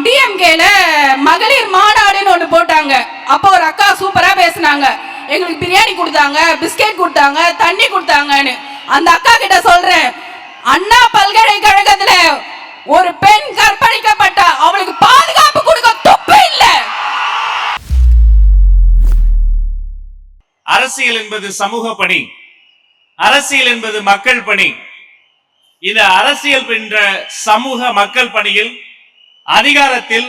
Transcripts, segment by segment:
டிஎம்கேல மகளிர் மாநாடுன்னு ஒன்று போட்டாங்க. அப்போ ஒரு அக்கா சூப்பரா பேசினாங்க. எங்களுக்கு பிரியாணி கொடுத்தாங்க, பிஸ்கெட் கொடுத்தாங்க, தண்ணி கொடுத்தாங்கன்னு. அந்த அக்கா கிட்ட சொல்றேன், அண்ணா பல்கலைக்கழகத்துல ஒரு பெண் கற்பழிக்கப்பட்ட அவளுக்கு பாதுகாப்பு கொடுக்க துப்பு இல்ல. அரசியல் என்பது சமூக பணி, அரசியல் என்பது மக்கள் பணி. இந்த அரசியல் என்ற சமூக மக்கள் பணியில் அதிகாரத்தில்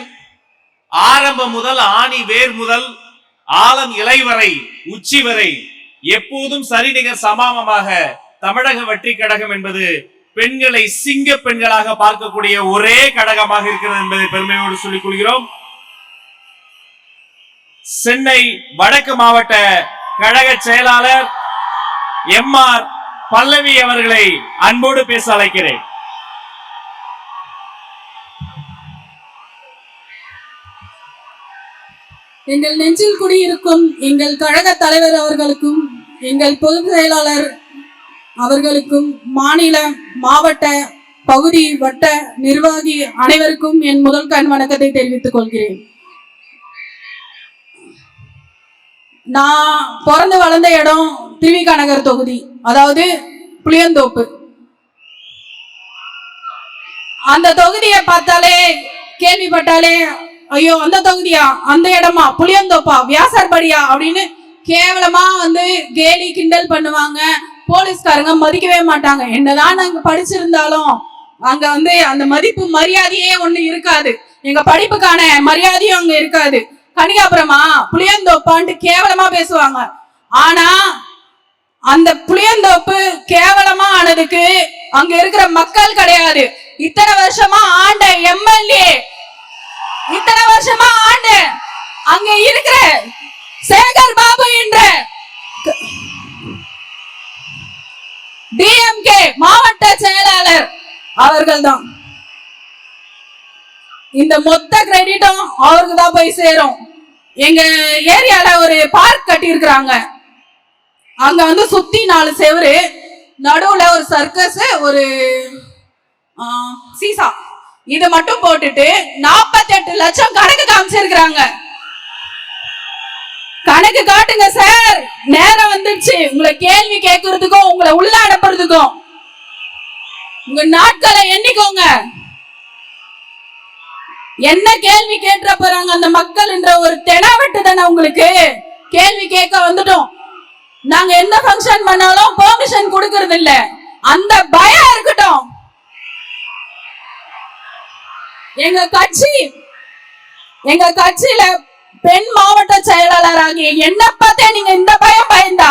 ஆரம்பம் முதல் ஆணி வேர் முதல் ஆழம் இலை வரை உச்சி வரை எப்போதும் சரிநிகர் சமானமாக தமிழக வெற்றி கழகம் என்பது பெண்களை சிங்க பெண்களாக பார்க்கக்கூடிய ஒரே கழகமாக இருக்கிறது என்பதை பெருமையோடு சொல்லிக் கொள்கிறோம். சென்னை வடக்கு மாவட்ட கழக செயலாளர் எம்.ஆர். பல்லவி அவர்களை அன்போடு பேச அழைக்கிறேன். எங்கள் நெஞ்சில் குடியிருக்கும் எங்கள் கழக தலைவர் அவர்களுக்கும் எங்கள் பொதுச் செயலாளர் அவர்களுக்கும் மாநில மாவட்ட பகுதி வட்ட நிர்வாகி அனைவருக்கும் என் முதல் கண் வணக்கத்தை தெரிவித்துக் கொள்கிறேன். நான் பிறந்து வளர்ந்த இடம் திருவிக நகர் தொகுதி, அதாவது புளியந்தோப்பு. அந்த தொகுதியை பார்த்தாலே கேள்விப்பட்டாலே ஐயோ அந்த தொகுதியா, அந்த இடமா, புளியந்தோப்பா, வியாசர்படியா அப்படின்னு கேவலமா கேலி கிண்டல் பண்ணுவாங்க. போலீஸ்காரங்க மதிக்கவே மாட்டாங்க. என்னதான் நாங்க படிச்சிருந்தாலும் அங்க அந்த மதிப்பு மரியாதையே ஒண்ணு இருக்காது. எங்க படிப்புக்கான மரியாதையும் அங்க இருக்காது. கனிகாபுரமா புளியந்தோப்பான்ட்டு கேவலமா பேசுவாங்க. ஆனா அந்த புளியந்தோப்பு கேவலமா ஆனதுக்கு அங்க இருக்கிற மக்கள் கிடையாது. இத்தனை வருஷமா ஆண்ட எம்எல்ஏ, இத்தனை வருஷமா ஆண்ட அங்க இருக்கிற சேகர் பாபு என்ற டிஎம்கே மாவட்ட செயலாளர் அவர்கள் தான். இந்த மொத்த கிரெடிட்டும் அவருக்கு தான் போய் சேரும். எங்க ஏரியால ஒரு பார்க் கட்டி இருக்கிறாங்க. அங்க சுத்தி 4 செவரு, நடுவுல ஒரு சர்க்கஸ், ஒரு சீசா, இது மட்டும் போட்டுட்டு 48 லட்சம் கணக்கு காமிச்சிருக்கிறாங்க. கணக்கு காட்டுங்க சார், நேரம் வந்துடுச்சு. உங்களை கேள்வி கேட்கறதுக்கும் உங்களை உள்ள அனுப்புறதுக்கும் உங்க நாட்களை எண்ணிக்கோங்க. என்ன கேள்வி கேட்ட போறாங்க அந்த மக்கள் என்ற ஒரு தெனாவட்டு தானே உங்களுக்கு. கேள்வி கேட்க வந்துட்டோம். நாங்க எந்த ஃபங்க்ஷன் பண்ணாலும் பெர்மிஷன் கொடுக்கறது இல்ல, அந்த பயம் இருக்கட்டும். எங்க கட்சியில பெண் மாவட்ட செயலாளர் ஆகிய என்ன பார்த்தே நீங்க இந்த பயம் பயந்தா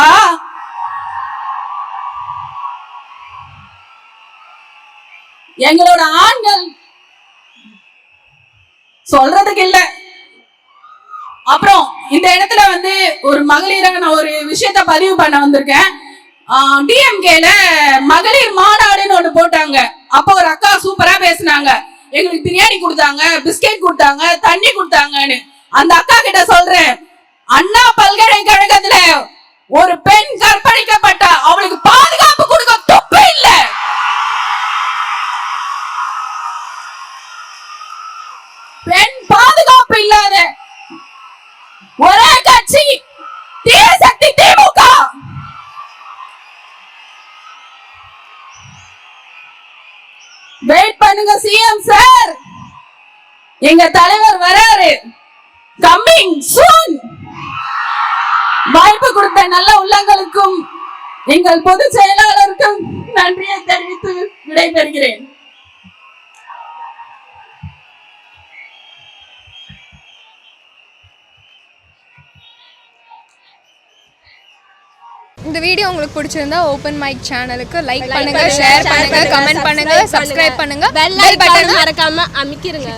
எங்களோட ஆண்கள் சொல்றதுக்கு இல்ல. அப்புறம் இந்த இடத்துல ஒரு மகளிராக நான் ஒரு விஷயத்த பதிவு பண்ண வந்திருக்கேன். டிஎம்கேல மகளிர் மாநாடுன்னு ஒண்ணு போட்டாங்க. அப்போ ஒரு அக்கா சூப்பரா பேசினாங்க. எங்களுக்கு பிரியாணி கொடுத்தாங்க, பிஸ்கெட் கொடுத்தாங்க, தண்ணி கொடுத்தாங்கன்னு. அந்த அக்கா கிட்ட சொல்றேன், அண்ணா பல்கலைக்கழகத்துல ஒரு பெண் கற்பழிக்கப்பட்ட அவளுக்கு பாதுகாப்பு கொடுக்க துப்பு இல்ல. பெண் பாதுகாப்பு இல்லாத ஒரே கட்சி தீய சக்தி திமுக. வெயிட் பண்ணுங்க சிஎம் சார், எங்க தலைவர் வராரு, கம்மிங் சூன். வாய்ப்பு கொடுத்த நல்ல உள்ளங்களுக்கும் எங்கள் பொதுச் செயலாளருக்கும் நன்றியை தெரிவித்து விடைபெறுகிறேன். இந்த வீடியோ உங்களுக்கு பிடிச்சிருந்தா ஓபன் மைக் சேனலுக்கு லைக் பண்ணுங்க, ஷேர் பண்ணுங்க, கமெண்ட் பண்ணுங்க, சப்ஸ்கிரைப் பண்ணுங்க, பெல் பட்டன் மறக்காம அமுக்கிருங்க.